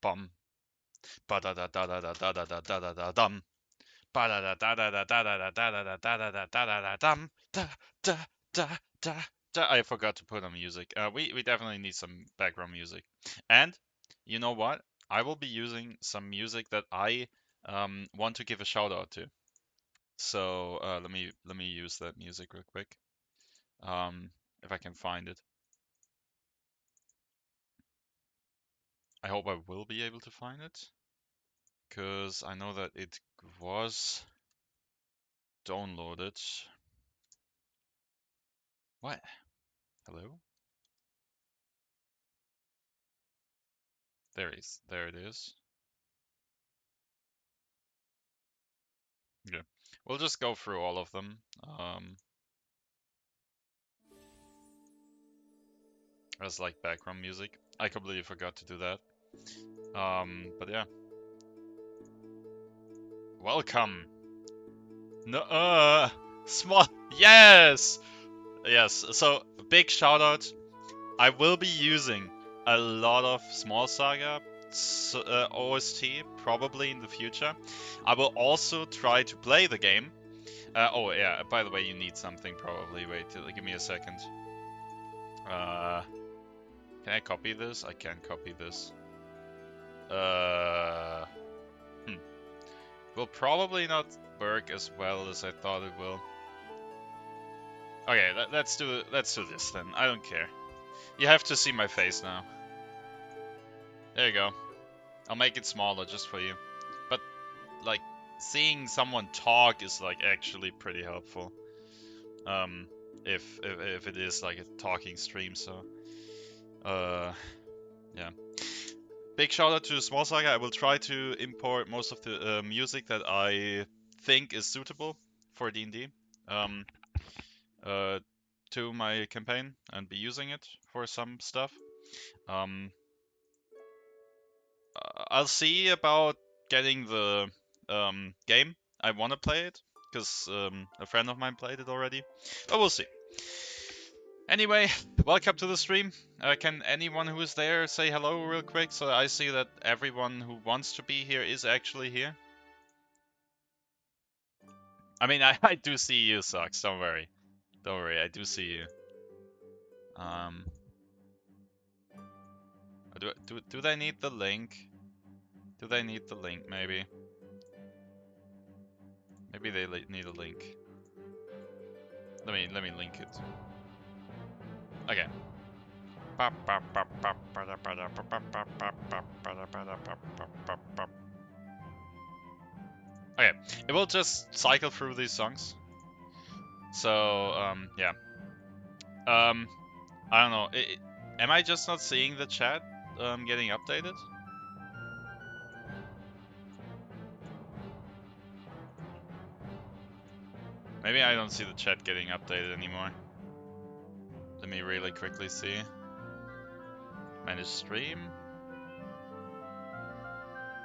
bum. Ba da da da da da da da da da da da dum. Ba da da da da da da da da da da da da da da da da dum. Da da da da da. I forgot to put on music. We definitely need some background music. And you know what? I will be using some music that I want to give a shout out to. So let me use that music real quick. If I can find it. I hope I will be able to find it, because I know that it was downloaded. What? Hello? There it is. Yeah. We'll just go through all of them. As like background music. I completely forgot to do that. But yeah. Welcome. No, small. Yes! Yes, so big shout out. I will be using a lot of Small Saga OST probably in the future. I will also try to play the game. Oh yeah, by the way, you need something probably. Wait, give me a second. Can I copy this? I can copy this. Will probably not work as well as I thought it will. Okay, let's do this then. I don't care. You have to see my face now. There you go. I'll make it smaller just for you. But like seeing someone talk is like actually pretty helpful. If it is like a talking stream, so yeah. Big shout out to Small Saga. I will try to import most of the music that I think is suitable for D&D to my campaign and be using it for some stuff. I'll see about getting the game. I want to play it because a friend of mine played it already, but we'll see. Anyway, welcome to the stream. Can anyone who is there say hello real quick so I see that everyone who wants to be here is actually here? I mean, I do see you, Socks. Don't worry. Don't worry, I do see you. Do they need the link? Do they need the link, maybe? Maybe they need a link. Let me link it. Okay. Okay, it will just cycle through these songs. So, yeah. I don't know. Am I just not seeing the chat getting updated? Maybe I don't see the chat getting updated anymore. Let me really quickly see. Manage stream.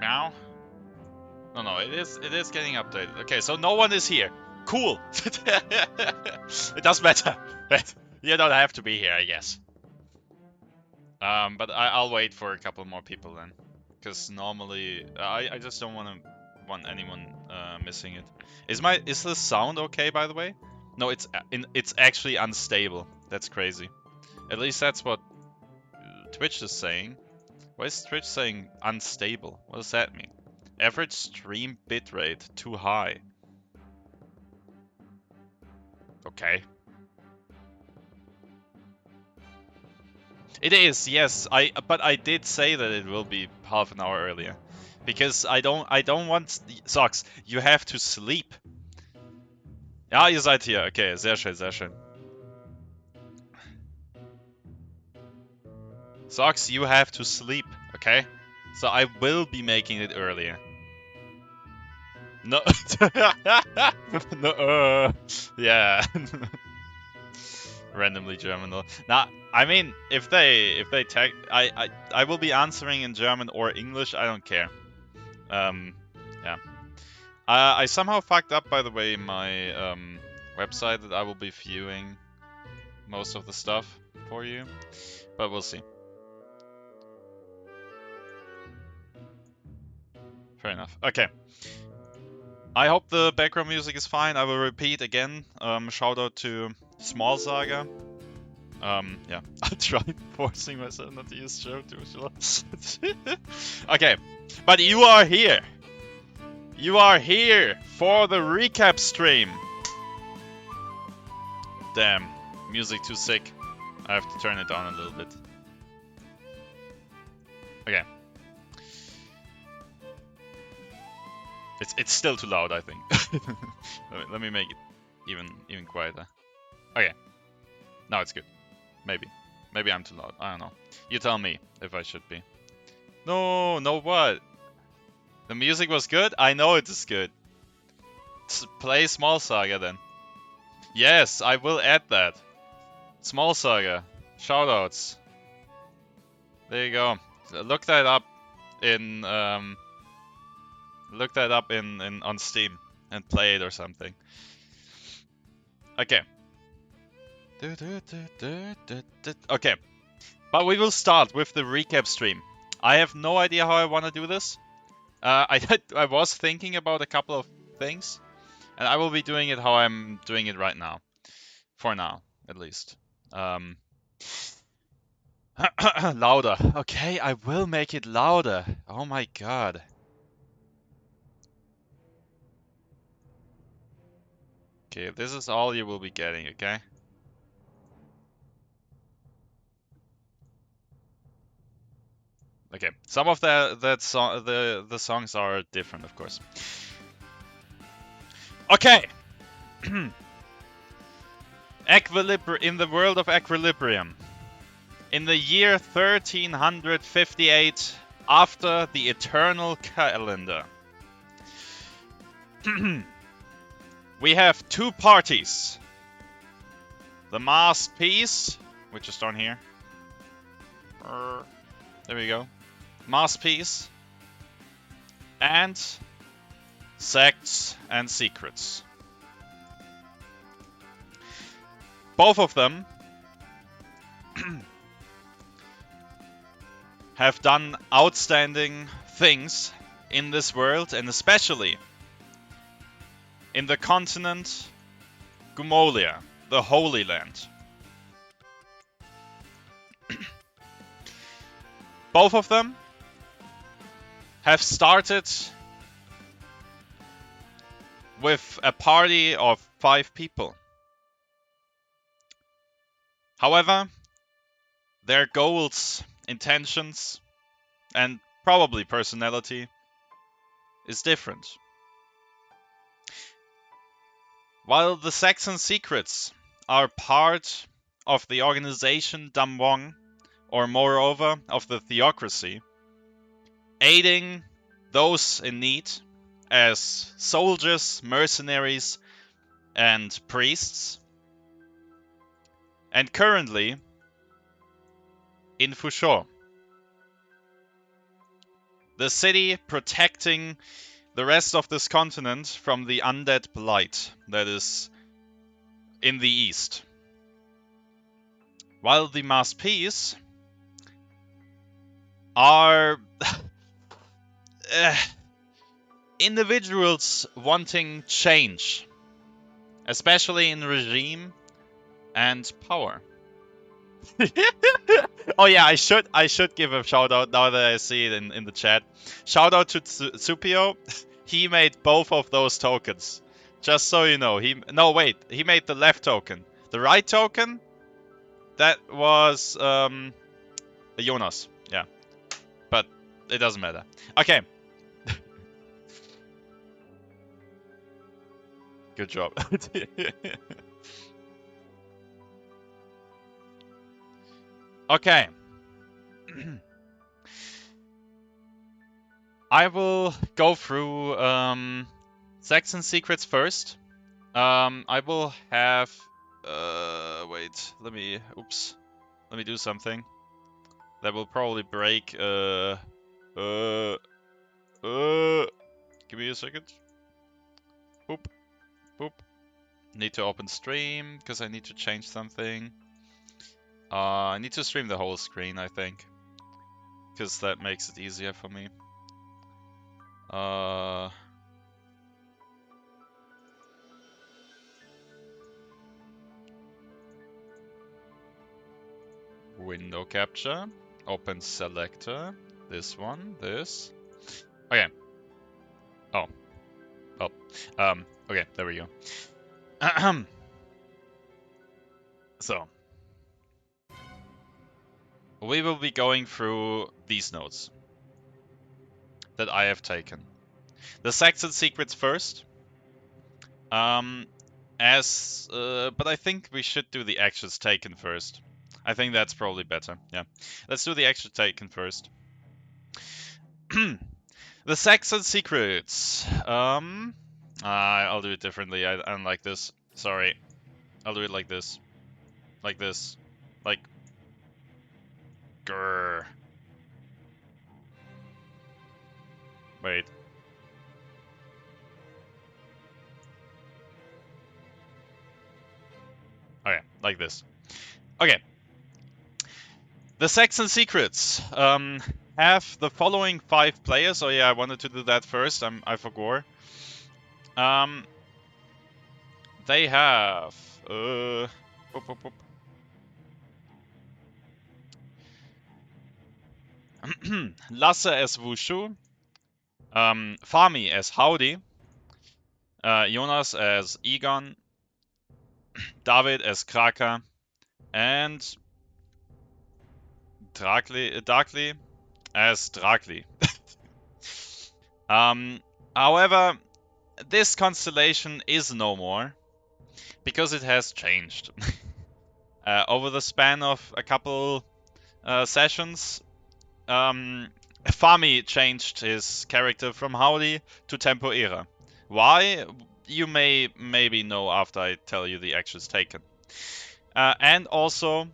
Meow. No, it is getting updated. Okay, so no one is here. Cool. It doesn't matter. You don't have to be here, I guess. But I'll wait for a couple more people then, because normally I just don't want anyone missing it. Is the sound okay, by the way? No, it's actually unstable. That's crazy. At least that's what Twitch is saying. Why is Twitch saying unstable? What does that mean? Average stream bitrate too high. Okay. It is, yes. But I did say that it will be half an hour earlier. Because I don't want... Socks, you have to sleep. Ja, ihr seid hier. Okay, sehr schön, sehr schön. Socks, you have to sleep, okay? So I will be making it earlier. No. No. Yeah. Randomly German though. Nah, I mean, if they tag, I will be answering in German or English. I don't care. Yeah. I somehow fucked up, by the way, my website that I will be viewing most of the stuff for you, but we'll see. Fair enough. Okay. I hope the background music is fine. I will repeat again. Shout out to Small Saga. Yeah, I'll try forcing myself not to use show too much. Okay, but you are here. You are here for the recap stream. Damn, music too sick. I have to turn it down a little bit. Okay. It's still too loud, I think. let me make it even quieter. Okay. Now it's good. Maybe. Maybe I'm too loud. I don't know. You tell me if I should be. No, what? The music was good? I know it is good. Play Small Saga then. Yes, I will add that. Small Saga. Shoutouts. There you go. Look that up in on Steam and play it or something. Okay. Okay. But we will start with the recap stream. I have no idea how I want to do this. I was thinking about a couple of things, and I will be doing it how I'm doing it right now. For now, at least. Louder. Okay, I will make it louder. Oh my god. Okay, this is all you will be getting, okay? Okay, some of the songs are different, of course. Okay. In the world of Equilibrium. In the year 1358, after the Eternal Calendar, we have two parties. The Masked Peace, which is down here. There we go. Masked Peace. And Sects and Secrets. Both of them have done outstanding things in this world, and especially in the continent Gumolia, the Holy Land. Both of them have started with a party of 5 people. However, their goals, intentions, and probably personality is different. While the Saxon Secrets are part of the organization Damwon, or moreover of the Theocracy, aiding those in need as soldiers, mercenaries, and priests, and currently in Fushou, the city protecting the rest of this continent from the undead blight that is in the east. While the Masked Peace are individuals wanting change, especially in regime and power. Oh yeah, I should give a shout out now that I see it in the chat. Shout out to Tsupio. He made both of those tokens. Just so you know. He made the left token. The right token, that was Jonas. Yeah. But it doesn't matter. Okay. Good job. Okay. I will go through Saxon Secrets first. I will have wait, let me do something that will probably break give me a second. Boop. Need to open stream because I need to change something. I need to stream the whole screen, I think, because that makes it easier for me. Window capture. Open selector. This one. This. Okay. Oh. Oh. Okay, there we go. So. We will be going through these notes that I have taken. The Saxon secrets first. But I think we should do the actions taken first. I think that's probably better. Yeah. Let's do the actions taken first. The Saxon secrets. I'll do it differently. I don't like this. Sorry. I'll do it like this. Like this. Like. Grrr. Wait. Okay, like this. Okay. The Saxon secrets have the following 5 players. Oh yeah, I wanted to do that first. I forgot. They have Lasse as Wushu, Fami as Howdy, Jonas as Egon, David as Kraka, and Darkly as Drakli. However, this constellation is no more because it has changed. Over the span of a couple sessions, Fami changed his character from Howdy to Tempoera. Why? You may maybe know after I tell you the actions taken. And also,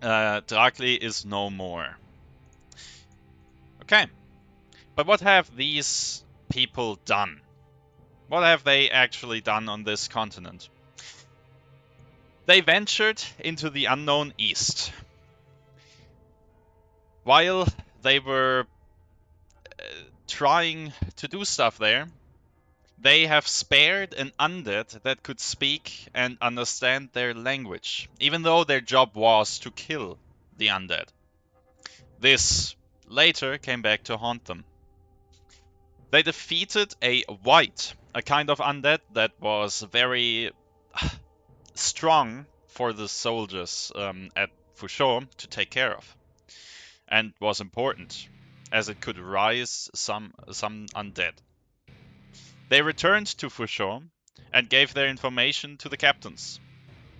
Drakli is no more. Okay. But what have these people done? What have they actually done on this continent? They ventured into the unknown east. While they were trying to do stuff there, they have spared an undead that could speak and understand their language, even though their job was to kill the undead. This later came back to haunt them. They defeated a wight, a kind of undead that was very strong for the soldiers at Fushou to take care of, and was important, as it could rise some undead. They returned to Fushou and gave their information to the captains.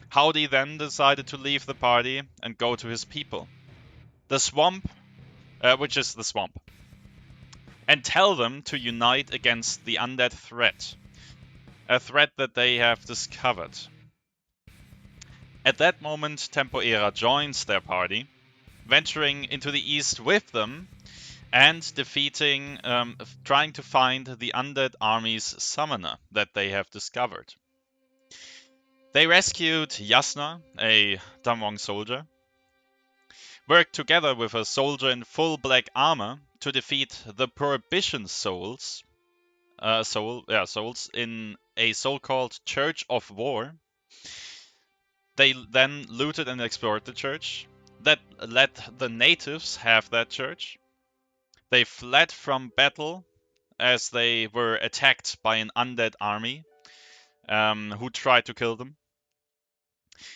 Howdy then decided to leave the party and go to his people, the swamp, which is the swamp, and tell them to unite against the undead threat, a threat that they have discovered. At that moment, Tempoera joins their party, venturing into the east with them and defeating, trying to find the undead army's summoner that they have discovered. They rescued Yasna, a Damwon soldier, worked together with a soldier in full black armor to defeat the Prohibition souls in a so-called Church of War. They then looted and explored the church. That let the natives have that church. They fled from battle as they were attacked by an undead army who tried to kill them.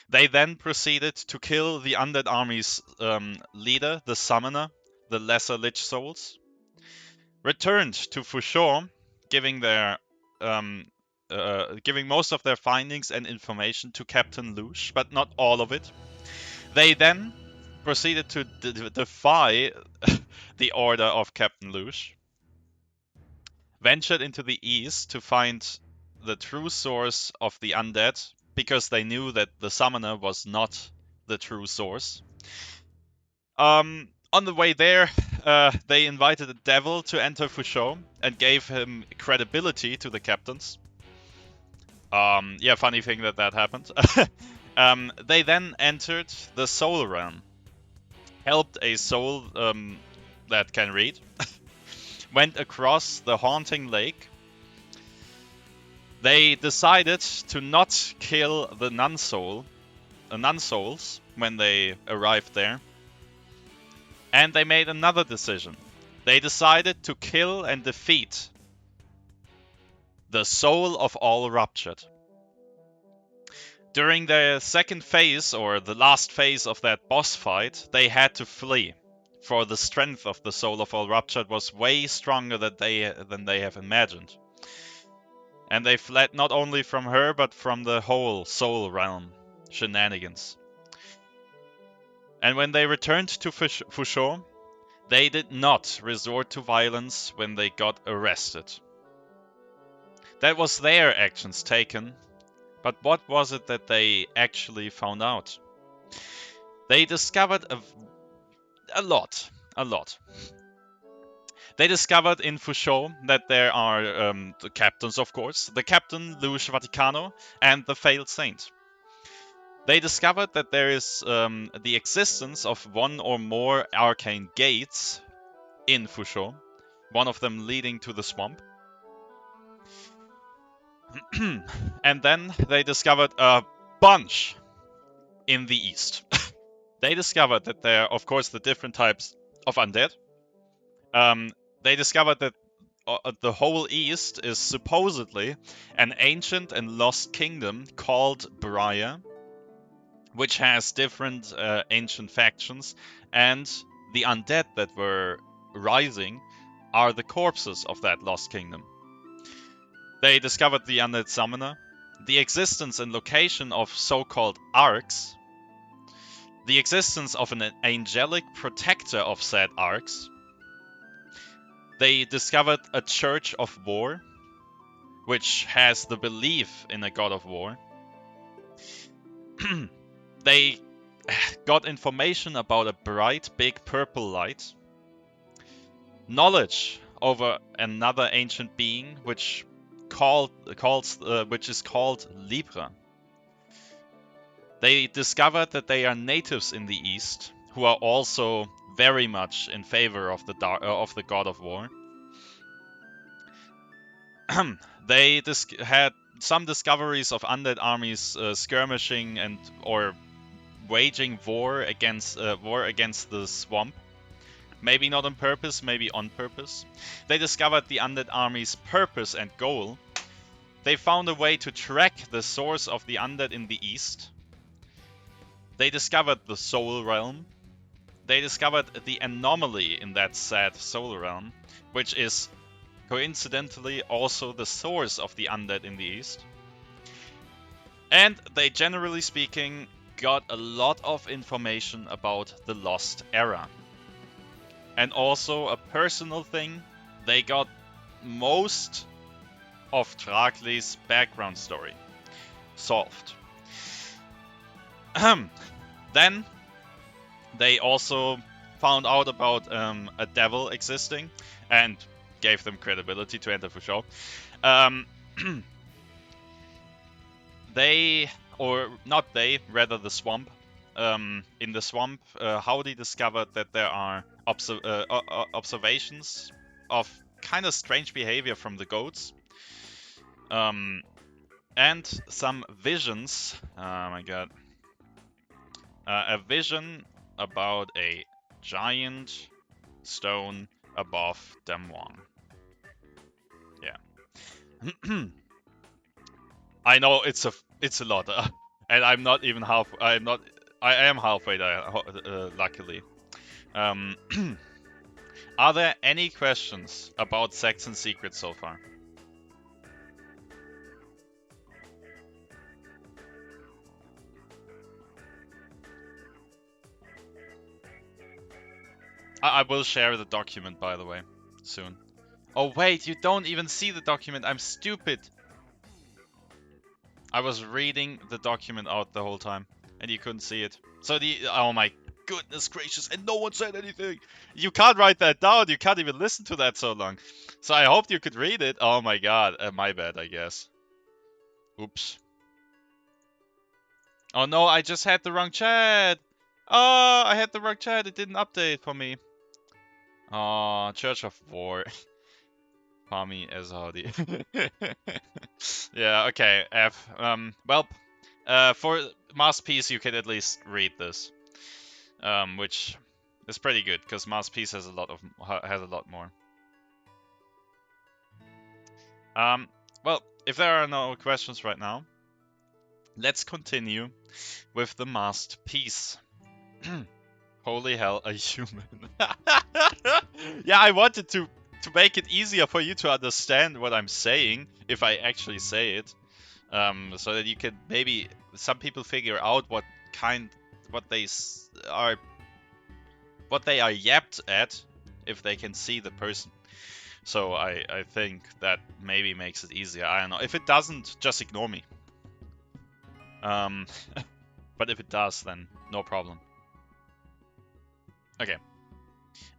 They then proceeded to kill the undead army's leader, the summoner, the lesser lich souls. Returned to Fushou, giving most of their findings and information to Captain Lush, but not all of it. They then proceeded to defy the order of Captain Lush, ventured into the east to find the true source of the undead, because they knew that the summoner was not the true source. On the way there, they invited the devil to enter Fushou and gave him credibility to the captains. Yeah, funny thing that happened. They then entered the soul realm, helped a soul that can read, went across the haunting lake. They decided to not kill the nun souls when they arrived there. And they made another decision. They decided to kill and defeat the soul of all ruptured. During the second phase, or the last phase of that boss fight, they had to flee, for the strength of the soul of all ruptured was way stronger than they have imagined. And they fled not only from her, but from the whole soul realm shenanigans. And when they returned to Fusho, they did not resort to violence when they got arrested. That was their actions taken. But what was it that they actually found out? They discovered a lot. They discovered in Fusho that there are the captains, of course, the captain Luge Vaticano and the failed saint. They discovered that there is the existence of one or more arcane gates in Fusho, one of them leading to the swamp. And then they discovered a bunch in the east. They discovered that there are, of course, the different types of undead. They discovered that the whole east is supposedly an ancient and lost kingdom called Briar, which has different ancient factions, and the undead that were rising are the corpses of that lost kingdom. They discovered the undead summoner, the existence and location of so-called arcs, the existence of an angelic protector of said arcs. They discovered a church of war, which has the belief in a god of war. They got information about a bright big purple light, knowledge over another ancient being which is called Libra. They discovered that they are natives in the east who are also very much in favor of the god of war. They had some discoveries of undead armies skirmishing and or waging war against the swamp. Maybe not on purpose, maybe on purpose. They discovered the undead army's purpose and goal. They found a way to track the source of the undead in the east. They discovered the soul realm. They discovered the anomaly in that sad soul realm, which is coincidentally also the source of the undead in the east. And they, generally speaking, got a lot of information about the Lost Era. And also a personal thing, they got most of Dracli's background story solved. Then they also found out about a devil existing and gave them credibility to enter Fusho. Rather the swamp. In the swamp, Howdy discovered that there are observations of kind of strange behavior from the goats. And some visions. Oh my god. A vision about a giant stone above Damwon. Yeah. I know it's a lot, and I'm not even half. I am halfway there, luckily. Are there any questions about Saxon Secrets so far? I will share the document, by the way, soon. Oh wait, you don't even see the document. I'm stupid. I was reading the document out the whole time, and you couldn't see it. So oh my goodness gracious, and no one said anything. You can't write that down. You can't even listen to that so long. So I hoped you could read it. Oh my god, my bad, I guess. Oops. Oh no, I just had the wrong chat. Oh, I had the wrong chat. It didn't update for me. Oh, Church of War. Palmy as Howdy. Yeah, okay, F. Well, for Masterpiece, you can at least read this, which is pretty good because Masterpiece has a lot more. Well, if there are no questions right now, let's continue with the Masterpiece. Holy hell, a human. Yeah, I wanted to make it easier for you to understand what I'm saying, if I actually say it. So that you can maybe some people figure out what they are yapped at if they can see the person. So I think that maybe makes it easier. I don't know. If it doesn't, just ignore me. But if it does, then no problem. Okay.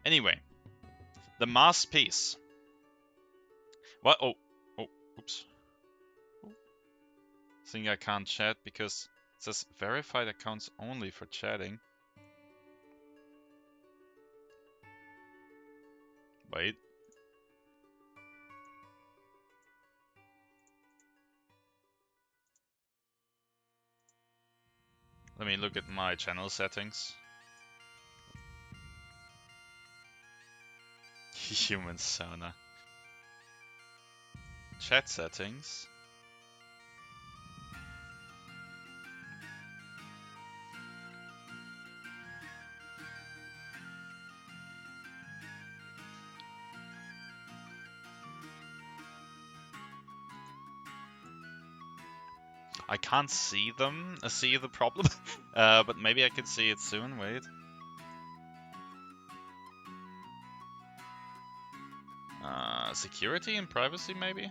Anyway, the Masterpiece. What? Oh, oops. I think I can't chat because it says verified accounts only for chatting. Wait. Let me look at my channel settings. Human sauna. Chat settings. I can't see them. See the problem, but maybe I can see it soon. Wait. Security and privacy, maybe.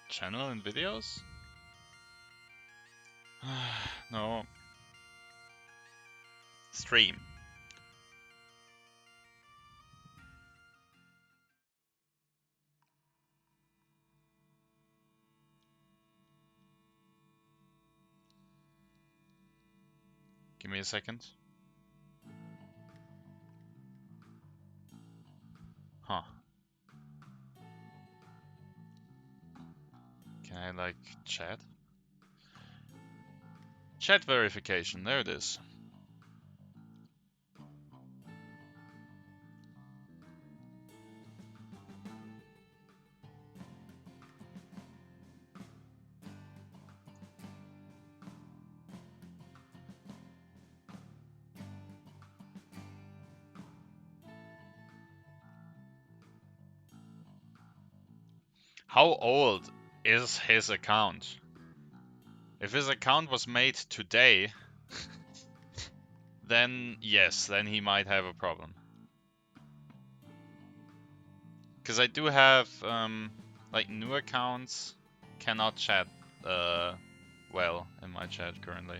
Channel and videos. No. Stream. Give me a second. Huh. Can I, like, chat? Chat verification, there it is. How old is his account? If his account was made today, then yes, then he might have a problem. Because I do have, like, new accounts cannot chat well in my chat currently.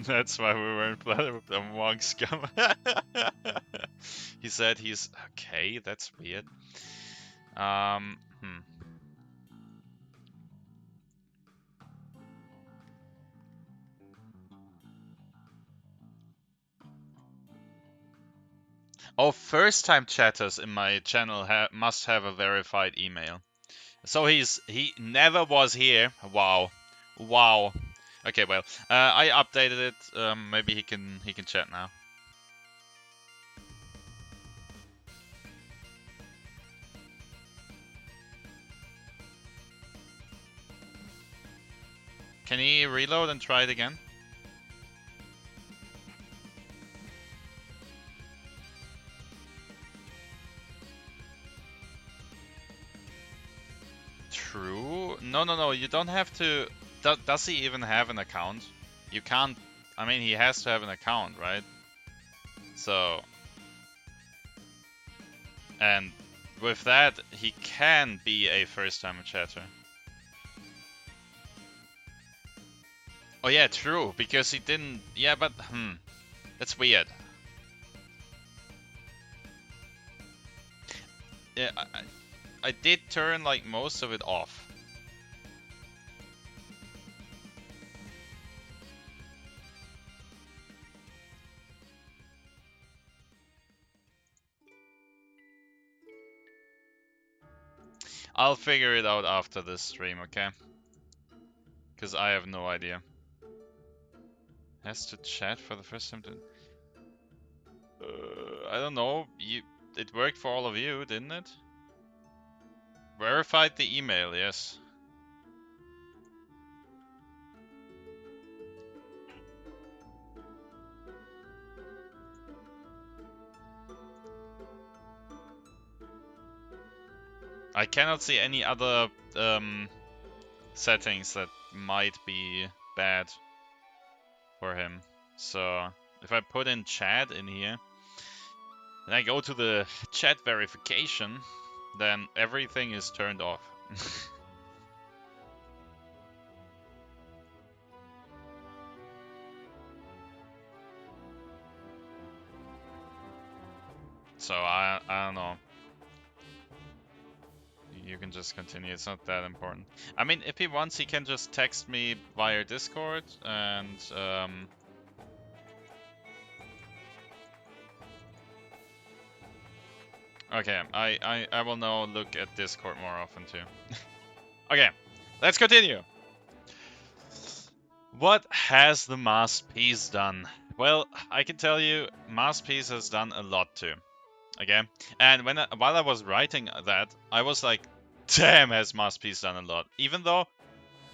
That's why we weren't playing with the monk scum. He said he's okay. That's weird. Oh, first-time chatters in my channel must have a verified email. So he never was here. Wow. Okay, well, I updated it. Maybe he can chat now. Can he reload and try it again? True. No. You don't have to. Does he even have an account? You can't. I mean, he has to have an account, right? So. And with that, he can be a first-time chatter. Oh yeah, true. Because he didn't. Yeah, but that's weird. Yeah. I did turn like most of it off. I'll figure it out after this stream, okay? Because I have no idea. Has to chat for the first time to... I don't know. It worked for all of you, didn't it? Verified the email, yes. I cannot see any other settings that might be bad for him. So if I put in chat in here, and I go to the chat verification, then everything is turned off. So I don't know. You can just continue, it's not that important. I mean, if he wants, he can just text me via Discord, and okay, I will now look at Discord more often too. Okay, let's continue. What has the Masterpiece done? Well, I can tell you, Masterpiece has done a lot too. Okay, and while I was writing that, I was like, damn, has Masterpiece done a lot. Even though,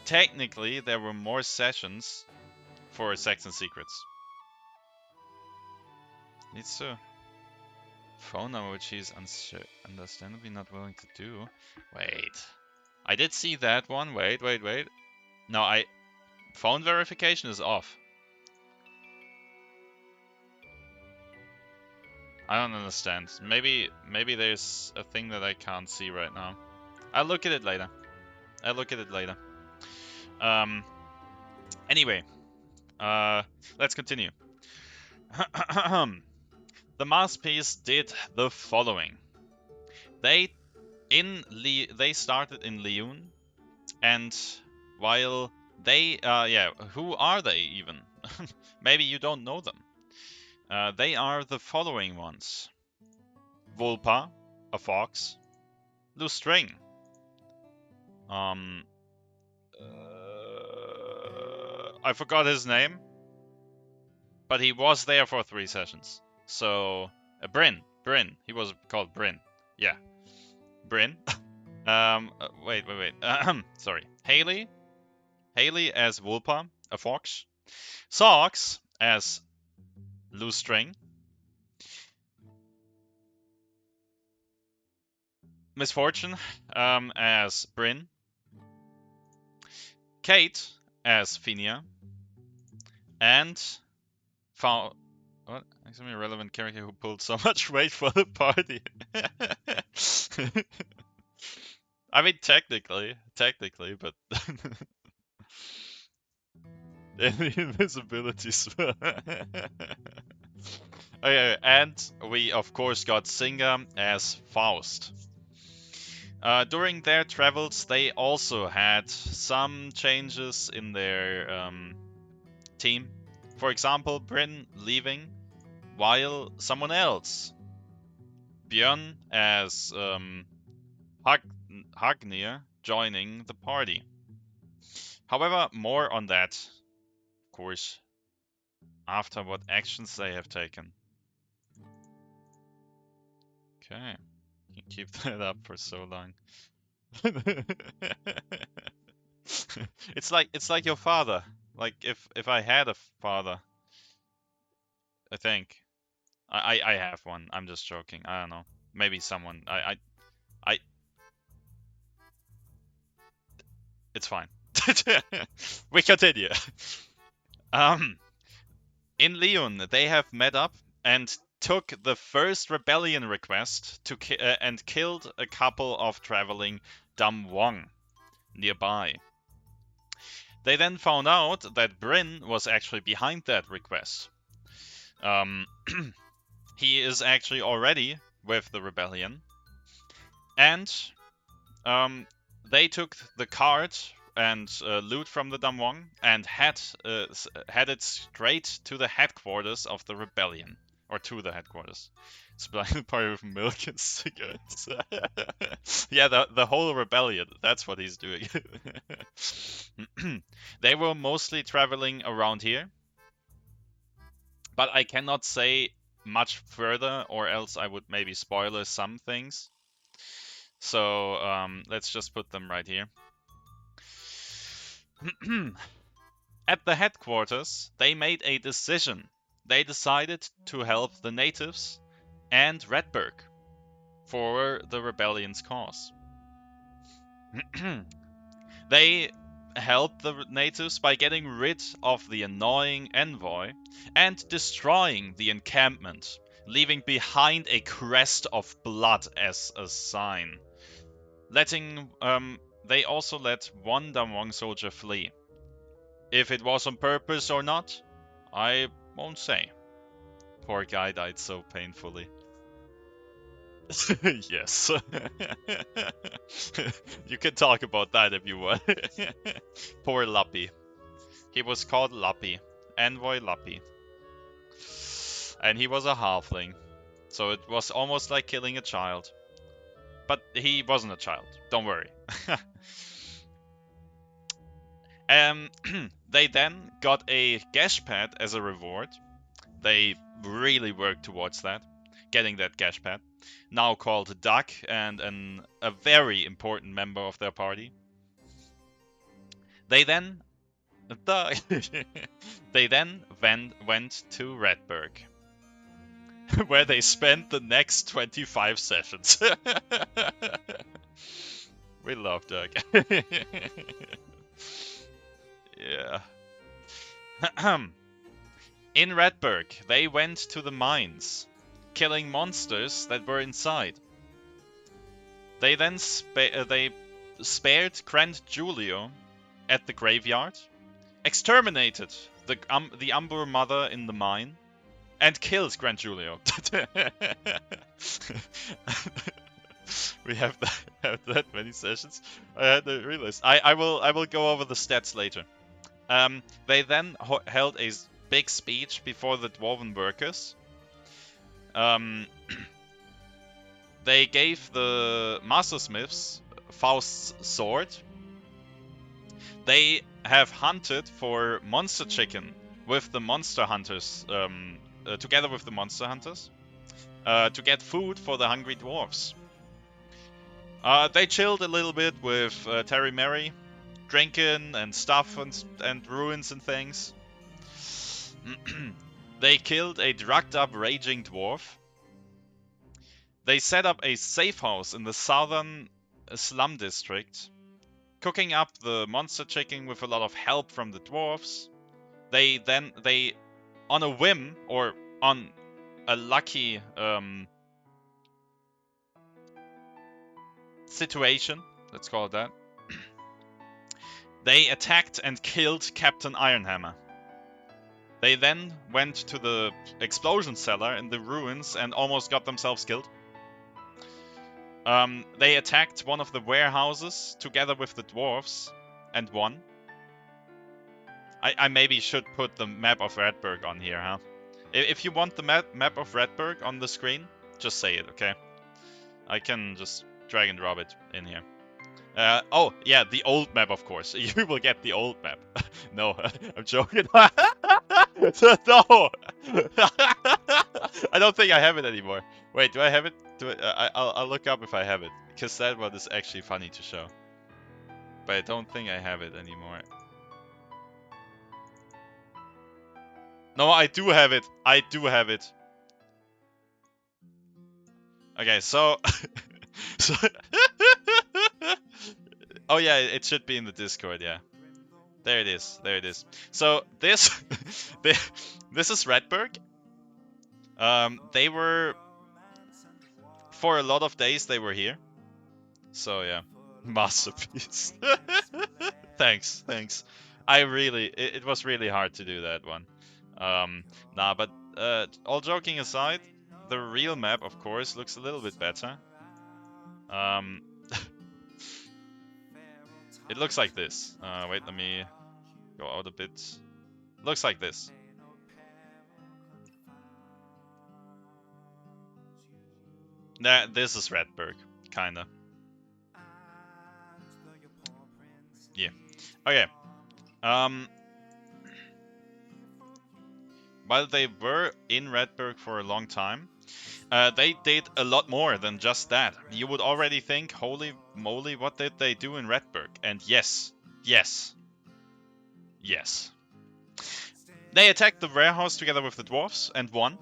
technically, there were more sessions for Sects and Secrets. Needs to... Phone number which he's understandably not willing to do. Wait. I did see that one. Wait. No, phone verification is off. I don't understand. Maybe there's a thing that I can't see right now. I'll look at it later. Anyway. Let's continue. The Masterpiece did the following. They started in Liyun, and while they who are they even? Maybe you don't know them. They are the following ones: Vulpa, a fox; Lustring, I forgot his name, but he was there for 3 sessions. So, Bryn, he was called Bryn. Yeah, Bryn. Wait. Sorry. Haley as Vulpa, a fox. Sox as Lustring. Misfortune as Bryn. Kate as Phinia. And what? Actually, a relevant character who pulled so much weight for the party. I mean, technically, but any invisibilities. Okay, and we of course got Singer as Faust. During their travels, they also had some changes in their team. For example, Bryn leaving, while someone else, Björn as Hagnir, joining the party. However, more on that, of course, after what actions they have taken. Okay, you keep that up for so long. It's like your father. Like if I had a father, I think I have one. I'm just joking. I don't know. Maybe someone. It's fine. We continue. In Liyun, they have met up and took the first rebellion request to and killed a couple of traveling Damwang nearby. They then found out that Bryn was actually behind that request. He is actually already with the rebellion, and They took the cart and loot from the Damwon and headed straight to the headquarters of the rebellion, or to the headquarters. Supplying the party with milk and cigarettes. Yeah, the whole rebellion. That's what he's doing. They were mostly traveling around here, but I cannot say much further, or else I would maybe spoiler some things. So let's just put them right here. At the headquarters, they made a decision. They decided to help the natives and Redberg for the rebellion's cause. They helped the natives by getting rid of the annoying envoy and destroying the encampment, leaving behind a crest of blood as a sign. They also let one Damwon soldier flee. If it was on purpose or not, I won't say. Poor guy died so painfully. Yes. You can talk about that if you want. Poor Lappy. He was called Lappy. Envoy Lappy. And he was a halfling. So it was almost like killing a child. But he wasn't a child. Don't worry. They then got a gash pad as a reward. They really worked towards that, getting that gash pad, now called Duck and a very important member of their party. They then went to Redberg, where they spent the next 25 sessions. We love Duck. Yeah. In Redberg, they went to the mines, killing monsters that were inside. They then spared Grand Julio at the graveyard, exterminated the Umbur mother in the mine, and killed Grand Julio. We have that many sessions. I had to realize. I will go over the stats later. They then held a big speech before the dwarven workers. They gave the mastersmiths Faust's sword. They have hunted for monster chicken with the monster hunters, together with the monster hunters, to get food for the hungry dwarves. They chilled a little bit with Terry Mary, drinking and stuff and ruins and things. They killed a drugged up raging dwarf. They set up a safe house in the southern slum district, cooking up the monster chicken with a lot of help from the dwarves. They on a whim, or on a lucky situation, let's call it that, they attacked and killed Captain Ironhammer. They then went to the explosion cellar in the ruins and almost got themselves killed. They attacked one of the warehouses together with the dwarves and won. I maybe should put the map of Redberg on here, huh? If you want the map of Redberg on the screen, just say it, okay? I can just drag and drop it in here. Oh, yeah, the old map, of course. You will get the old map. No, I'm joking. No! I don't think I have it anymore. Wait, do I have it? I'll look up if I have it, because that one is actually funny to show. But I don't think I have it anymore. No, I do have it. I do have it. Okay, so... Oh yeah, it should be in the Discord, yeah. There it is, there it is. So this this is Redberg. They were, for a lot of days they were here. So yeah, masterpiece. Thanks. It was really hard to do that one. But all joking aside, the real map, of course, looks a little bit better. It looks like this. Wait, let me go out a bit. Looks like this. Nah, this is Redberg, kinda. Yeah. Okay. While they were in Redberg for a long time, they did a lot more than just that. You would already think, holy moly, what did they do in Redberg? And yes. They attacked the warehouse together with the dwarves and won.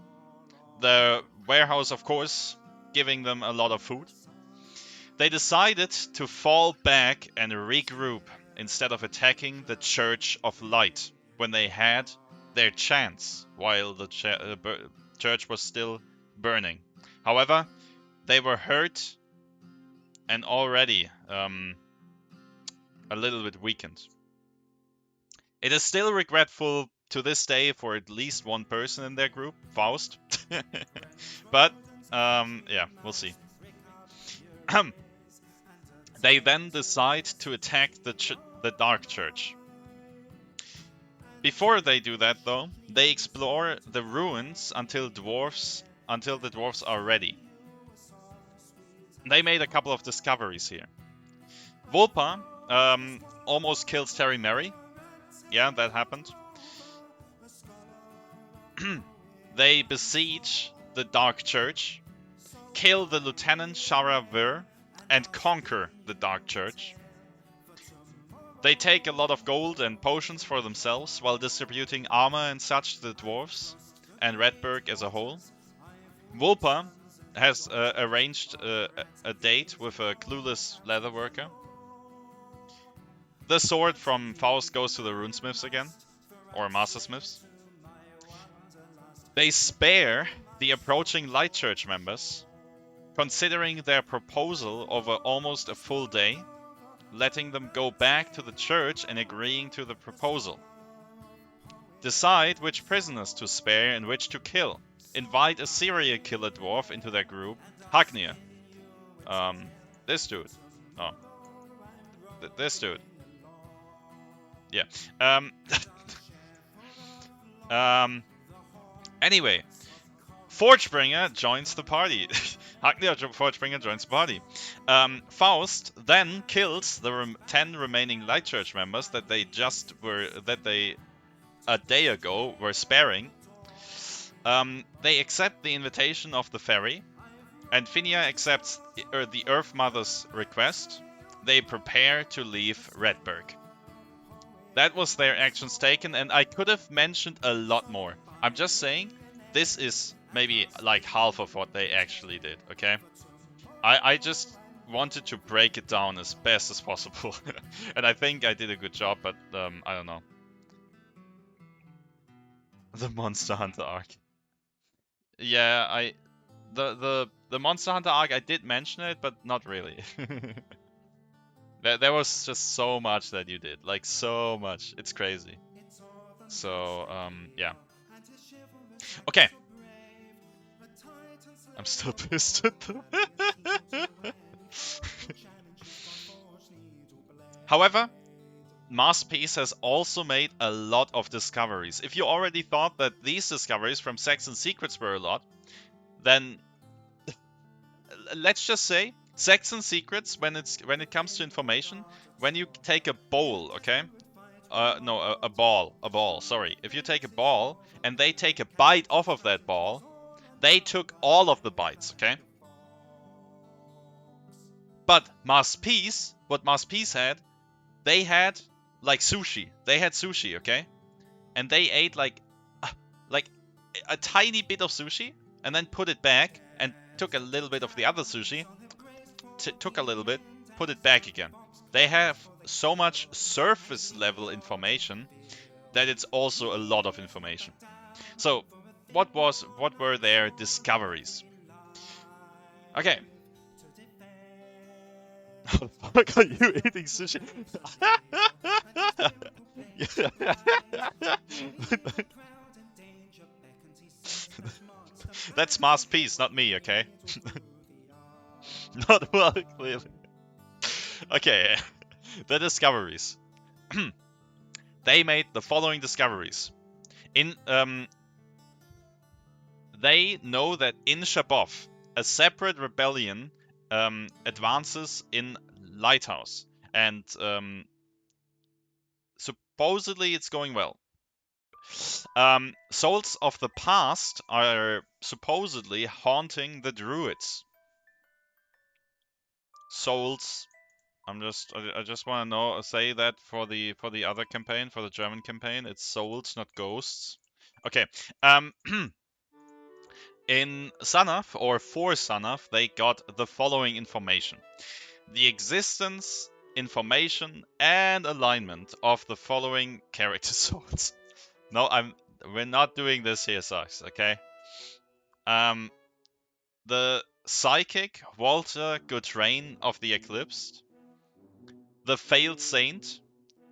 The warehouse, of course, giving them a lot of food. They decided to fall back and regroup instead of attacking the Church of Light when they had their chance while the church was still burning. However, they were hurt and already a little bit weakened. It is still regretful to this day for at least one person in their group, Faust. But, yeah, we'll see. They then decide to attack the Dark Church. Before they do that, though, they explore the ruins until the dwarves are ready. They made a couple of discoveries here. Vulpa almost kills Terry Mary. Yeah, that happened. They besiege the Dark Church, kill the Lieutenant Shara Ver, and conquer the Dark Church. They take a lot of gold and potions for themselves while distributing armor and such to the dwarves and Redberg as a whole. Vulpa has arranged a date with a clueless leatherworker. The sword from Faust goes to the runesmiths again, or mastersmiths. They spare the approaching Light Church members, considering their proposal over almost a full day, letting them go back to the church and agreeing to the proposal. Decide which prisoners to spare and which to kill. Invite a serial killer dwarf into their group, Hagnir. This dude. Oh. This dude. Yeah. Anyway, Forgebringer joins the party. Hagnir Forgebringer joins the party. Faust then kills the 10 remaining Light Church members that they a day ago were sparing. They accept the invitation of the fairy, and Finia accepts the Earth Mother's request. They prepare to leave Redberg. That was their actions taken, and I could have mentioned a lot more. I'm just saying, this is maybe like half of what they actually did, okay? I just wanted to break it down as best as possible. And I think I did a good job, but I don't know. The Monster Hunter arc. Yeah, the Monster Hunter arc, I did mention it, but not really. There was just so much that you did, like so much. It's crazy. So, yeah. Okay. I'm still pissed at them. However, Masterpiece has also made a lot of discoveries. If you already thought that these discoveries from Sex and Secrets were a lot, then let's just say Sex and Secrets, when it comes to information, when you take a bowl, okay? No, a ball, sorry. If you take a ball and they take a bite off of that ball, they took all of the bites, okay? But Masterpiece, what Masterpiece had, they had like sushi. They had sushi, okay? And they ate like a tiny bit of sushi and then put it back and took a little bit of the other sushi, took a little bit, put it back again. They have so much surface level information that it's also a lot of information. So, what were their discoveries? Okay. How the fuck are you eating sushi? That's Masterpiece, not me, okay? Not well, clearly. Okay. The discoveries. They made the following discoveries. They know that in Shabov, a separate rebellion advances in Lighthouse, and supposedly it's going well. Souls of the past are supposedly haunting the druids. Souls. I just want to say that for the other campaign, for the German campaign, it's souls, not ghosts. Okay. In Sanaf, or for Sanaf, they got the following information: the existence, information, and alignment of the following character souls. No, we're not doing this here, sucks. Okay. The psychic Walter Gudrun of the Eclipsed, the failed saint,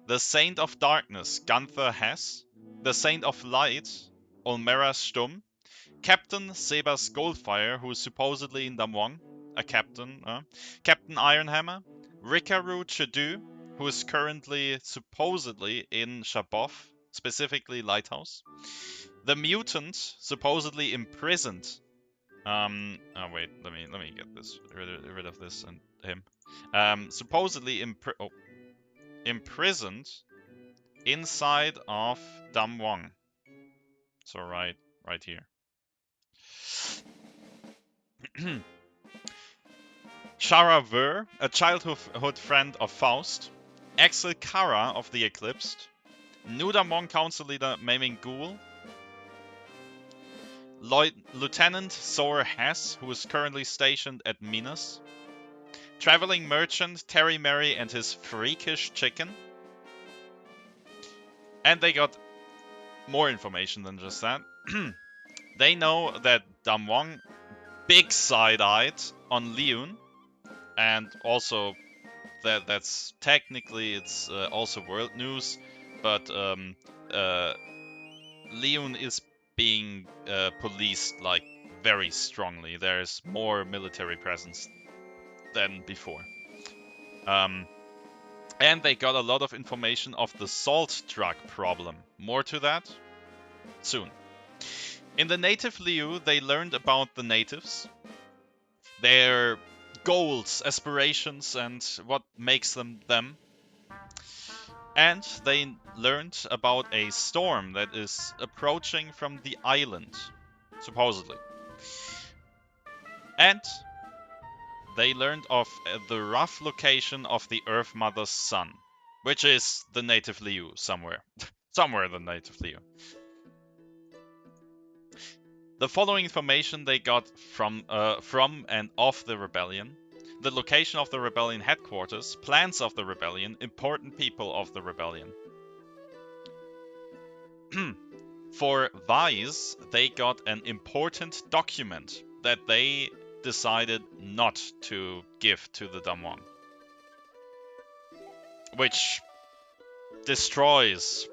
the saint of darkness Gunther Hess, the saint of light Olmera Stumm, Captain Sebas Goldfire, who is supposedly in Damwon, a captain, Captain Ironhammer, Rikaru Chedu, who is currently supposedly in Shabov, specifically Lighthouse, the mutant supposedly imprisoned. Oh wait, let me get this rid of this and him. Supposedly imprisoned inside of Damwon. So right here. Shara Ver, a childhood friend of Faust, Axel Kara of the Eclipsed, New Damwon Council Leader Maiming Ghoul, Lieutenant Zor Hess, who is currently stationed at Minas, traveling merchant Terry Mary and his freakish chicken. And they got more information than just that. They know that Damwon big side-eyed on Leon, and also that's technically it's also world news, but Leon is being policed like very strongly. There's more military presence than before. And they got a lot of information of the salt truck problem. More to that soon. In the native Liu, they learned about the natives, their goals, aspirations, and what makes them them. And they learned about a storm that is approaching from the island, supposedly. And they learned of the rough location of the Earth Mother's son, which is the native Liu somewhere. Somewhere the native Liu. The following information they got from and of the rebellion: the location of the rebellion headquarters, plans of the rebellion, important people of the rebellion. For Vise, they got an important document that they decided not to give to the Damwon, which destroys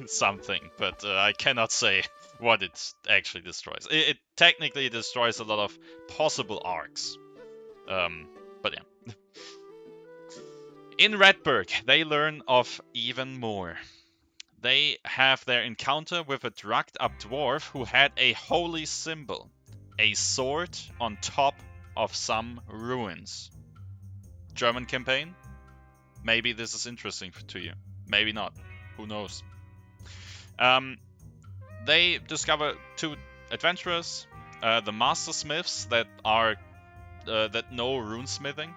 something, but I cannot say what it actually destroys. It technically destroys a lot of possible arcs. But yeah. In Redberg, they learn of even more. They have their encounter with a drugged up dwarf who had a holy symbol, a sword on top of some ruins. German campaign? Maybe this is interesting to you. Maybe not. Who knows? They discover two adventurers, the master smiths that are that know runesmithing.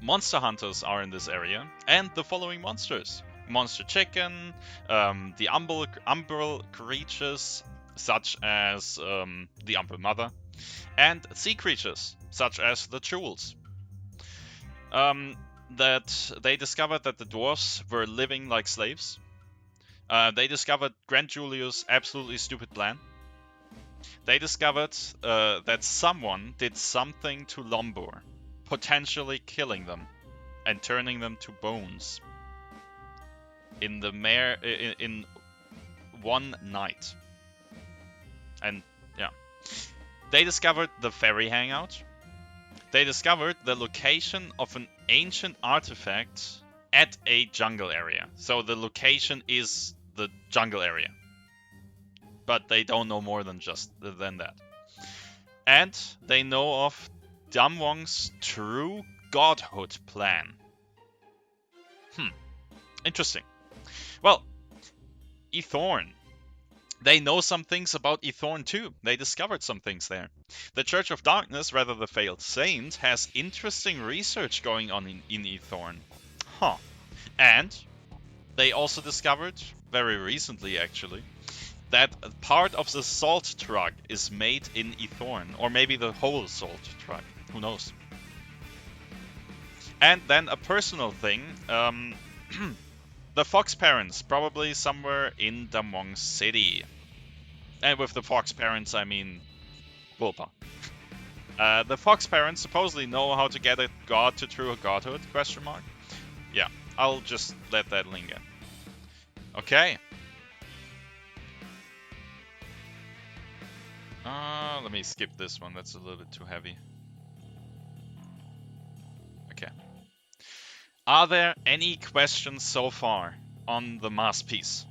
Monster hunters are in this area, and the following monsters: monster chicken, the umbral creatures such as the Umbral Mother, and sea creatures such as the Jewels. That they discovered that the dwarves were living like slaves. They discovered Grand Julius' absolutely stupid plan. They discovered that someone did something to Lombor, potentially killing them and turning them to bones in one night. And yeah, they discovered the ferry hangout. They discovered the location of an ancient artifact at a jungle area. So the location is the jungle area. But they don't know more than that. And they know of Damwong's true godhood plan. Interesting. Well, Ithorn. They know some things about Ithorn too. They discovered some things there. The Church of Darkness, rather the Failed Saint, has interesting research going on in Ithorn. And they also discovered, very recently actually, that part of the salt truck is made in Ithorn. Or maybe the whole salt truck. Who knows? And then a personal thing. The Fox parents, probably somewhere in Damwong City. And with the Fox parents, I mean Vulpa. The Fox parents supposedly know how to get a god to true godhood, ? Yeah, I'll just let that linger. Okay. Let me skip this one, that's a little bit too heavy. Okay. Are there any questions so far on the masterpiece?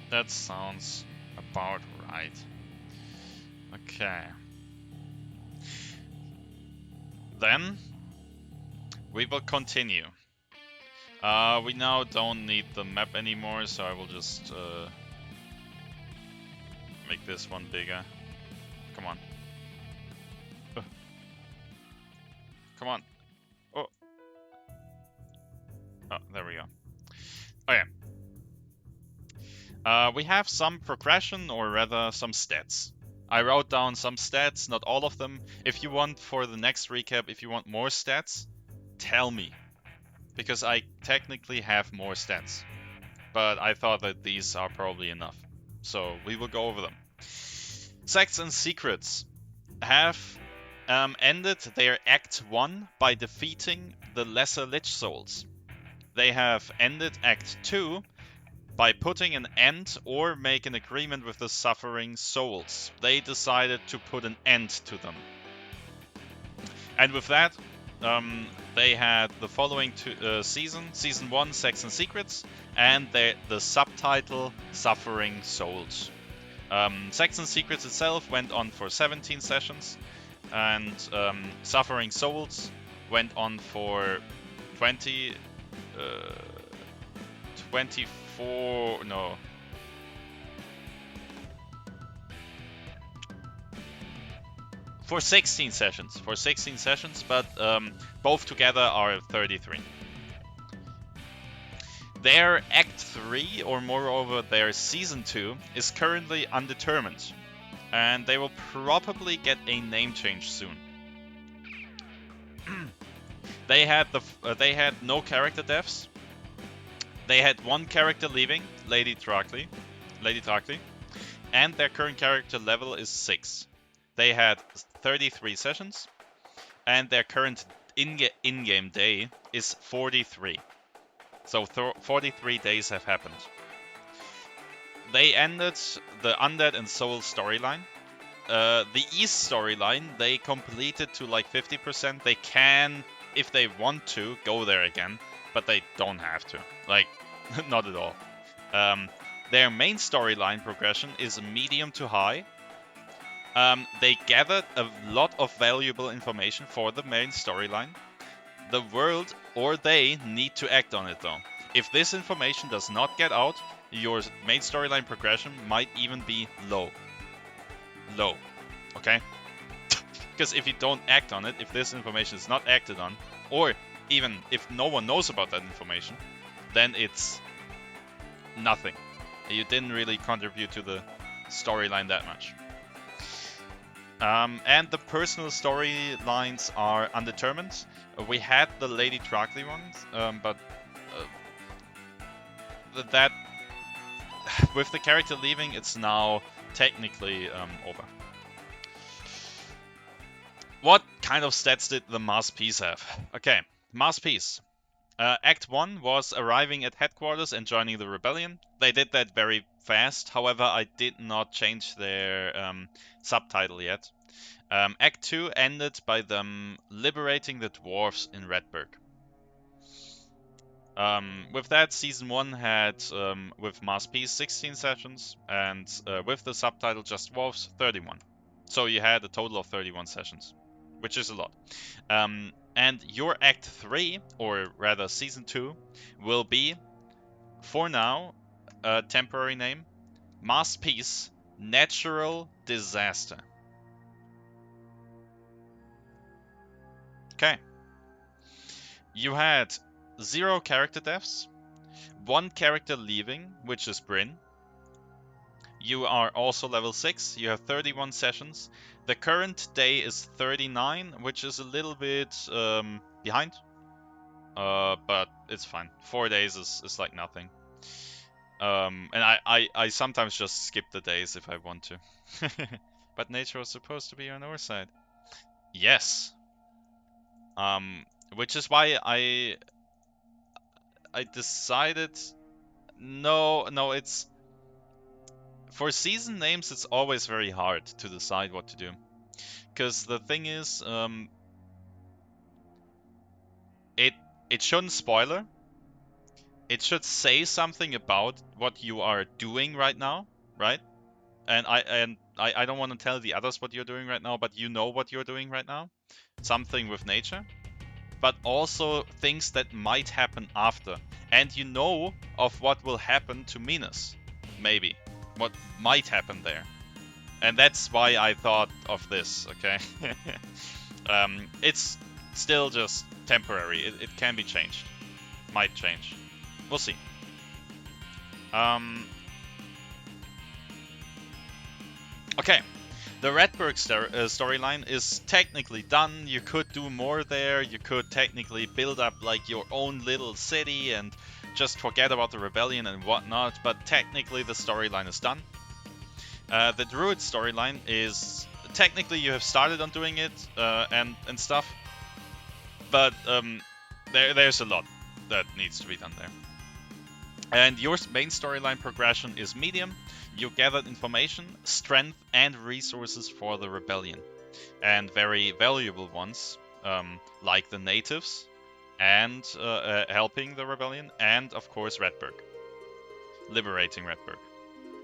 That sounds about right. Okay. Then we will continue. We now don't need the map anymore, so I will just make this one bigger. Come on. Come on. Oh, there we go. Okay. We have some progression, or rather some stats. I wrote down some stats, not all of them. If you want, for the next recap, if you want more stats, tell me. Because I technically have more stats. But I thought that these are probably enough. So we will go over them. Sects and Secrets have ended their Act 1 by defeating the Lesser Lich Souls. They have ended Act 2 by putting an end or make an agreement with the Suffering Souls. They decided to put an end to them. And with that, they had the following Season 1, Sects and Secrets, and the subtitle, Suffering Souls. Sects and Secrets itself went on for 17 sessions, and Suffering Souls went on for 16 sessions, but both together are 33. Their Act 3, or moreover their Season 2, is currently undetermined, and they will probably get a name change soon. They had no character deaths. They had one character leaving, Lady Tarkleigh, and their current character level is 6. They had 33 sessions, and their current in-game day is 43. So 43 days have happened. They ended the Undead and Soul storyline. The East storyline, they completed to like 50%. They can, if they want to, go there again, but they don't have to. Like, not at all. Their main storyline progression is medium to high. They gathered a lot of valuable information for the main storyline. The world, or they, need to act on it though. If this information does not get out, your main storyline progression might even be low. Okay? Because if you don't act on it, if this information is not acted on, or even if no one knows about that information, then it's nothing. You didn't really contribute to the storyline that much. And the personal storylines are undetermined. We had the Lady Tarkleigh ones, but that with the character leaving, it's now technically over. What kind of stats did the Masterpiece have? Okay, Masterpiece. Act 1 was arriving at headquarters and joining the rebellion. They did that very fast, however, I did not change their subtitle yet. Act 2 ended by them liberating the dwarves in Redberg. With that, Season 1 had, with Masterpiece, 16 sessions, and with the subtitle Just Dwarves, 31. So you had a total of 31 sessions, which is a lot. And your Act 3, or rather Season 2, will be, for now, a temporary name, Masterpiece Natural Disaster. Okay. You had 0 character deaths, 1 character leaving, which is Bryn. You are also level 6, you have 31 sessions. The current day is 39, which is a little bit behind. But it's fine. 4 days is like nothing. And I sometimes just skip the days if I want to. But nature was supposed to be on our side. Yes. Which is why I decided no, it's for season names it's always very hard to decide what to do. Because the thing is, it shouldn't spoiler. It should say something about what you are doing right now, right? And I don't want to tell the others what you're doing right now, but you know what you're doing right now. Something with nature, but also things that might happen after. And you know of what will happen to Minas, maybe. What might happen there. And that's why I thought of this, okay? It's still just temporary. It can be changed. Might change. We'll see. Okay. The Redberg storyline is technically done. You could do more there. You could technically build up like your own little city and just forget about the rebellion and whatnot. But technically, the storyline is done. The Druid storyline is technically you have started on doing it and stuff, but there's a lot that needs to be done there. And your main storyline progression is medium. You gathered information, strength, and resources for the rebellion, and very valuable ones, like the natives, and helping the rebellion, and of course Redberg, liberating Redberg.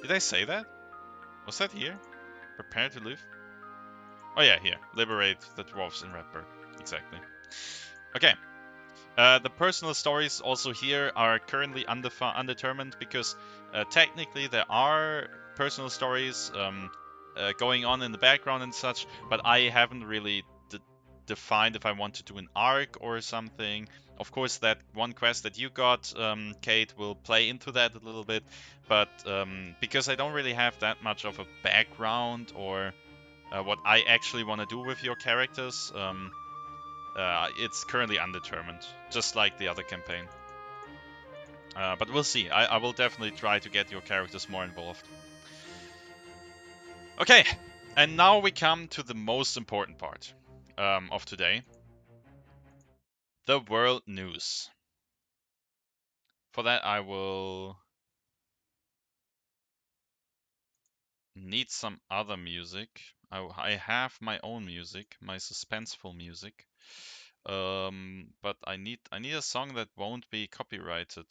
Did I say that? Was that here? Prepare to live? Oh yeah, here. Liberate the dwarves in Redberg. Exactly. Okay. The personal stories also here are currently undetermined because technically there are personal stories going on in the background and such, but I haven't really defined if I want to do an arc or something. Of course, that one quest that you got, Kate, will play into that a little bit, but because I don't really have that much of a background or what I actually want to do with your characters, it's currently undetermined, just like the other campaign. But we'll see. I will definitely try to get your characters more involved. Okay, and now we come to the most important part of today. The world news. For that I will need some other music. I have my own music, my suspenseful music. But I need a song that won't be copyrighted.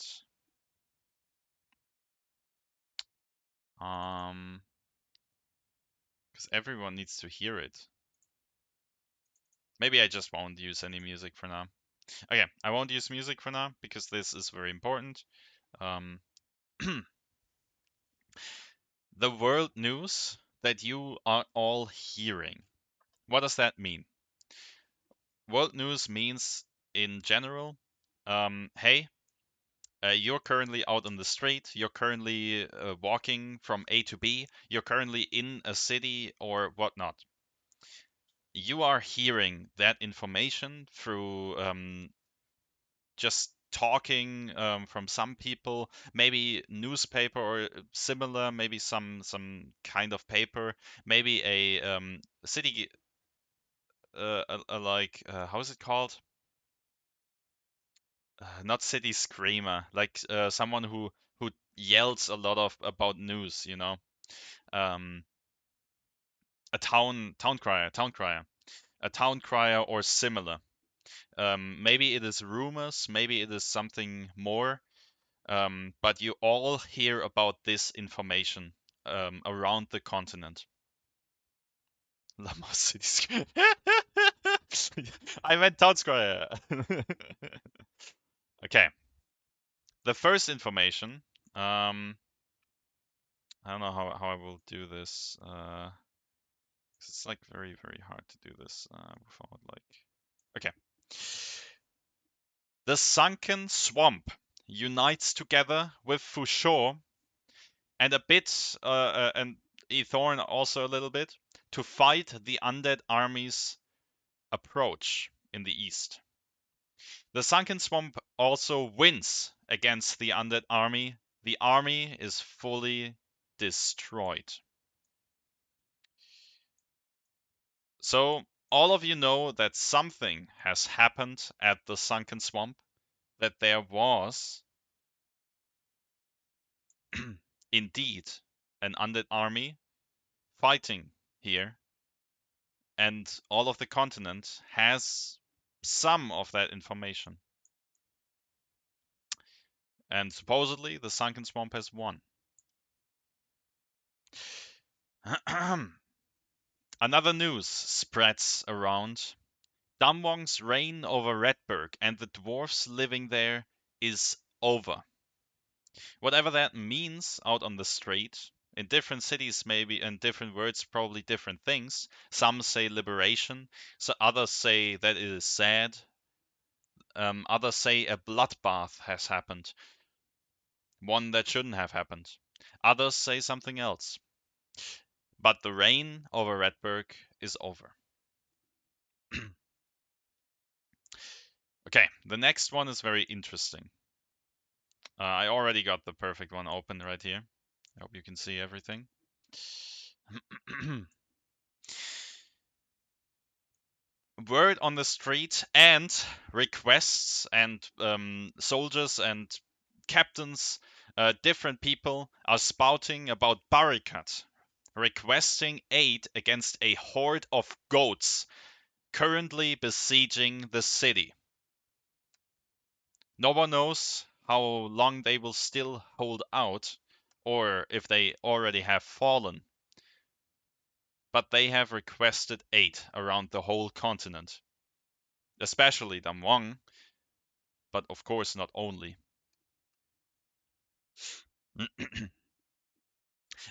Because everyone needs to hear it. Maybe I just won't use any music for now. Okay, I won't use music for now because this is very important. The world news that you are all hearing. What does that mean? World news means, in general, hey, you're currently out on the street, you're currently walking from A to B, you're currently in a city or whatnot. You are hearing that information through just talking from some people, maybe newspaper or similar, maybe some kind of paper, maybe a city like how is it called? Not city screamer, like someone who yells a lot of about news, you know. Um, a town crier, a town crier or similar. Maybe it is rumors, maybe it is something more, but you all hear about this information around the continent. Lama City. I meant town crier. Okay, the first information. I don't know how I will do this. It's like very hard to do this without like. Okay. The sunken swamp unites together with Fusho and a bit and Ethorn also a little bit to fight the undead army's approach in the east. The sunken swamp also wins against the undead army. The army is fully destroyed. So all of you know that something has happened at the sunken swamp, that there was indeed an undead army fighting here, and all of the continent has some of that information. And supposedly the sunken swamp has won. Another news spreads around. Damwong's reign over Redberg and the dwarfs living there is over. Whatever that means out on the street, in different cities maybe in different words probably different things. Some say liberation, so others say that it is sad. Others say a bloodbath has happened, one that shouldn't have happened. Others say something else. But the reign over Redberg is over. Okay, the next one is very interesting. I already got the perfect one open right here. I hope you can see everything. Word on the street and requests and soldiers and captains, different people are spouting about Barakat, requesting aid against a horde of goats currently besieging the city. No one knows how long they will still hold out, or if they already have fallen. But they have requested aid around the whole continent, especially Damwang, but of course not only.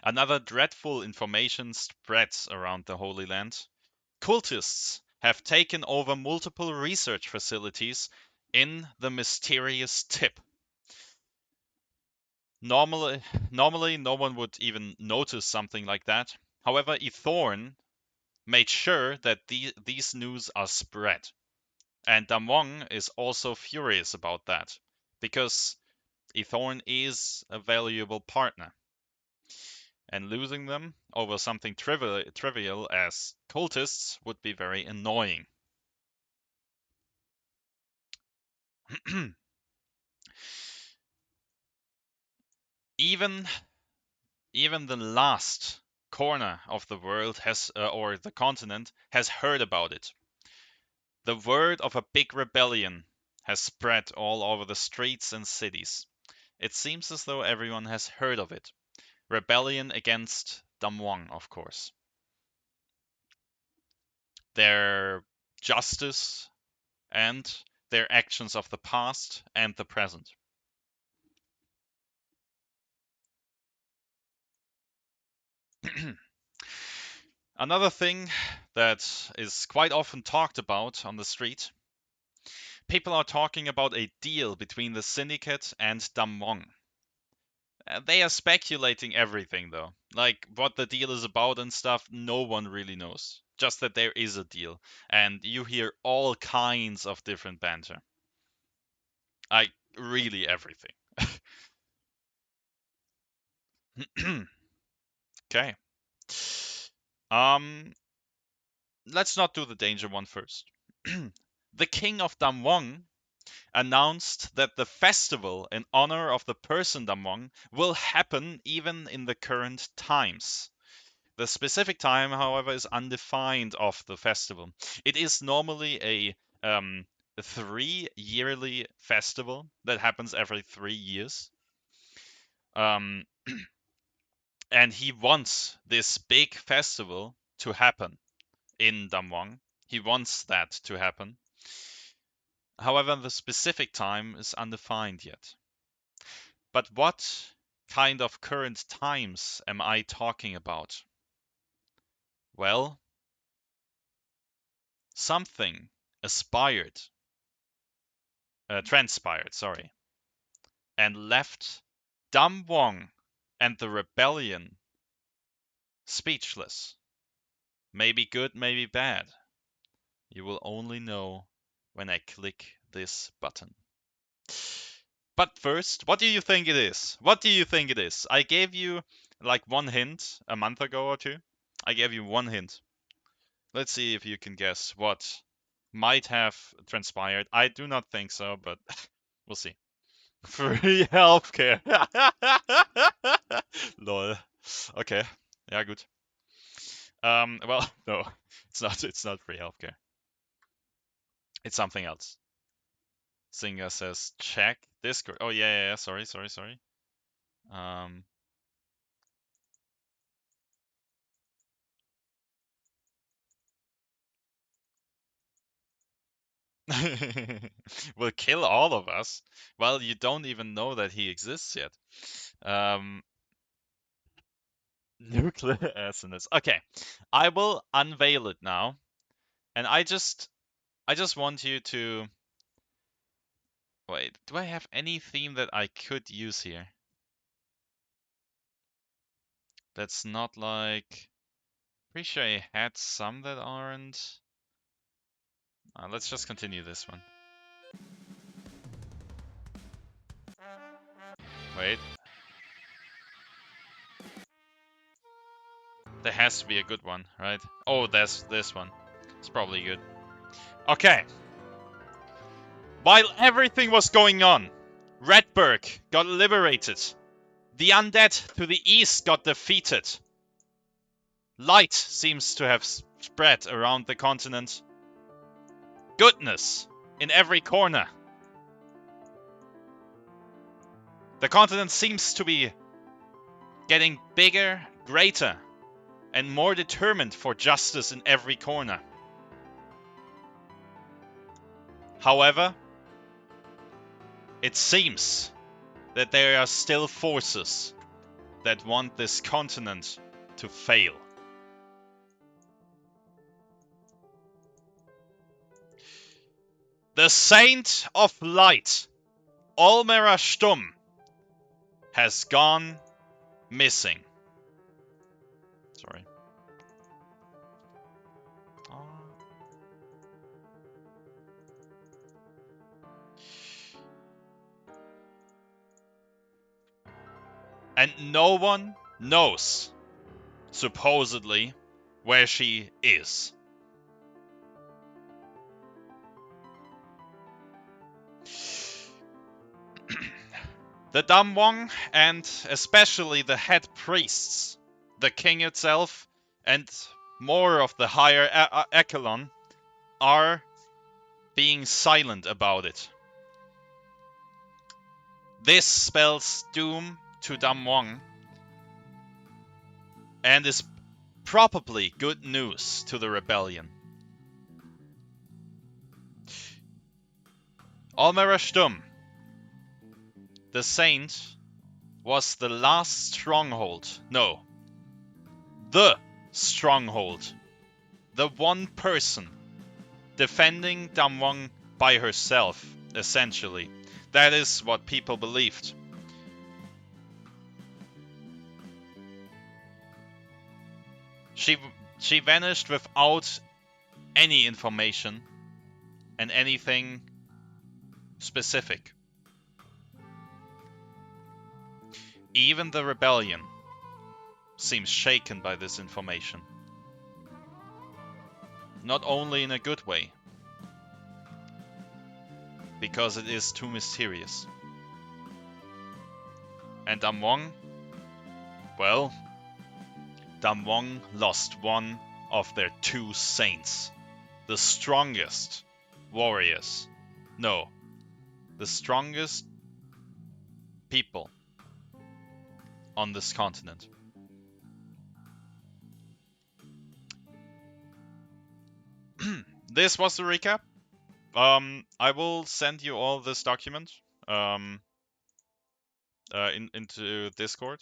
Another dreadful information spreads around the Holy Land. Cultists have taken over multiple research facilities in the mysterious tip. Normally no one would even notice something like that. However, Ethorn made sure that these news are spread. And Damwong is also furious about that, because Ethorn is a valuable partner. And losing them over something trivial as cultists would be very annoying. even the last corner of the world has or the continent has heard about it. The word of a big rebellion has spread all over the streets and cities. It seems as though everyone has heard of it. Rebellion against Damwang, of course. Their justice and their actions of the past and the present. Another thing that is quite often talked about on the street, people are talking about a deal between the syndicate and Damwong. They are speculating everything though. Like what the deal is about and stuff, no one really knows. Just that there is a deal. And you hear all kinds of different banter. Like really everything. Okay. Um let's not do the danger one first. The king of Damwon announced that the festival in honor of the person Damwon will happen even in the current times. The specific time, however, is undefined of the festival. It is normally a 3-yearly festival that happens every 3 years. And he wants this big festival to happen in Damwon. He wants that to happen. However, the specific time is undefined yet. But what kind of current times am I talking about? Well, something transpired, and left Damwon and the rebellion speechless. Maybe good, maybe bad. You will only know when I click this button. But first, what do you think it is? What do you think it is? I gave you like one hint a month ago or two. I gave you one hint. Let's see if you can guess what might have transpired. I do not think so, but we'll see. Free healthcare. Lol. Okay. Yeah, good. Well, no, it's not. It's not free healthcare. It's something else. Singer says check Discord. Oh yeah. Sorry. Will kill all of us. Well, you don't even know that he exists yet. Nuclear arsonist. Okay, I will unveil it now, and I just want you to wait. Do I have any theme that I could use here? That's not like. Pretty sure I had some that aren't. Let's just continue this one. Wait. There has to be a good one, right? Oh, there's this one. It's probably good. Okay. While everything was going on, Redberg got liberated. The undead to the east got defeated. Light seems to have spread around the continent. Goodness in every corner. The continent seems to be getting bigger, greater, and more determined for justice in every corner. However, it seems that there are still forces that want this continent to fail. The Saint of Light, Olmera Stumm, has gone missing. Sorry. And no one knows, supposedly, where she is. The Damwon, and especially the head priests, the king itself, and more of the higher echelon, are being silent about it. This spells doom to Damwon, and is probably good news to the rebellion. Olmera Stumm, the saint, was the last stronghold. No. The stronghold. The one person defending Damwon by herself, essentially. That is what people believed. She vanished without any information and anything specific. Even the rebellion seems shaken by this information. Not only in a good way, because it is too mysterious. And Damwon, well, Damwon lost one of their 2 saints. The strongest warriors. No, the strongest people on this continent. This was the recap. I will send you all this document into Discord.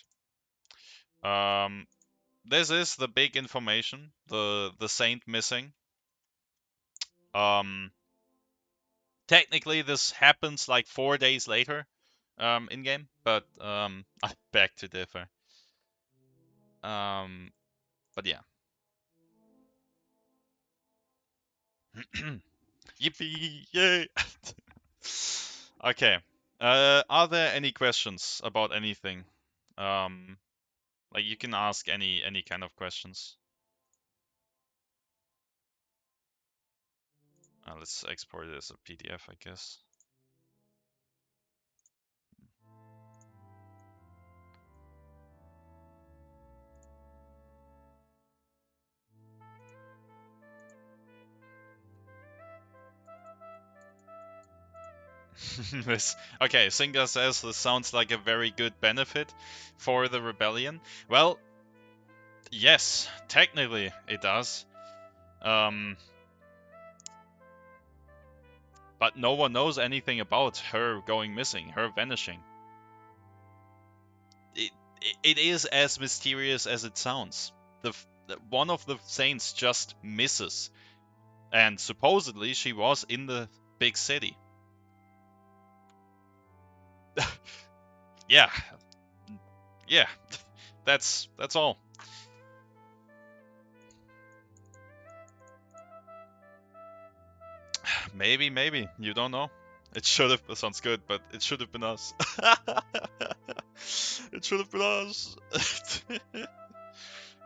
This is the big information, the saint missing. Technically this happens like 4 days later in game, but I beg to differ. But yeah. Yippee! Yay! Okay. Are there any questions about anything? Like you can ask any kind of questions. Let's export it as a PDF, I guess. Okay, Singa says this sounds like a very good benefit for the rebellion. Well, yes, technically it does. But no one knows anything about her going missing, her vanishing. It is as mysterious as it sounds. One of the saints just misses, and supposedly she was in the big city. Yeah, that's all. Maybe you don't know. It should have sounds good, but it should have been us. It should have been us.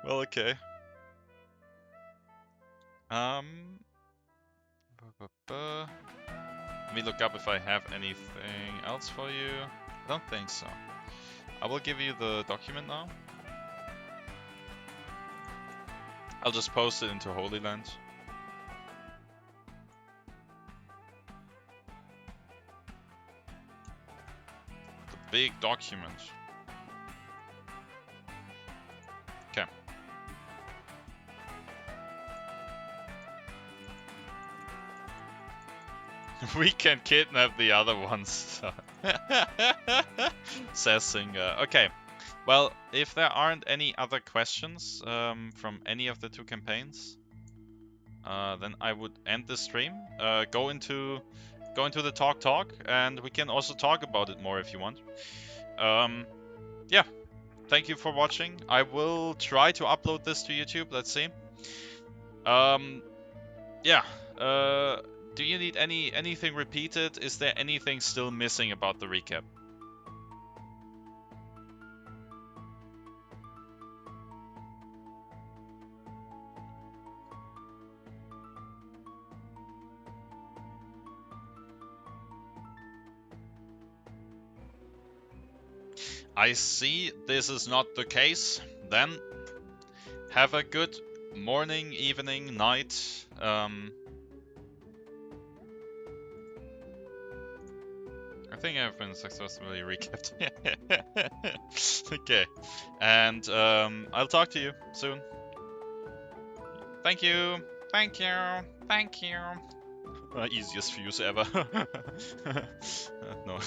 Well, okay. Let me look up if I have anything else for you. I don't think so. I will give you the document now. I'll just post it into Holy Land. The big document. Okay. We can kidnap the other ones. Says Singa. Okay. Well, if there aren't any other questions from any of the 2 campaigns, then I would end the stream. Go into the talk, and we can also talk about it more if you want. Yeah. Thank you for watching. I will try to upload this to YouTube. Let's see. Yeah. Do you need anything repeated? Is there anything still missing about the recap? I see this is not the case. Then have a good morning, evening, night. I think I've been successfully recapped. Okay, and I'll talk to you soon. Thank you. Thank you. Thank you. Easiest fuse ever. No.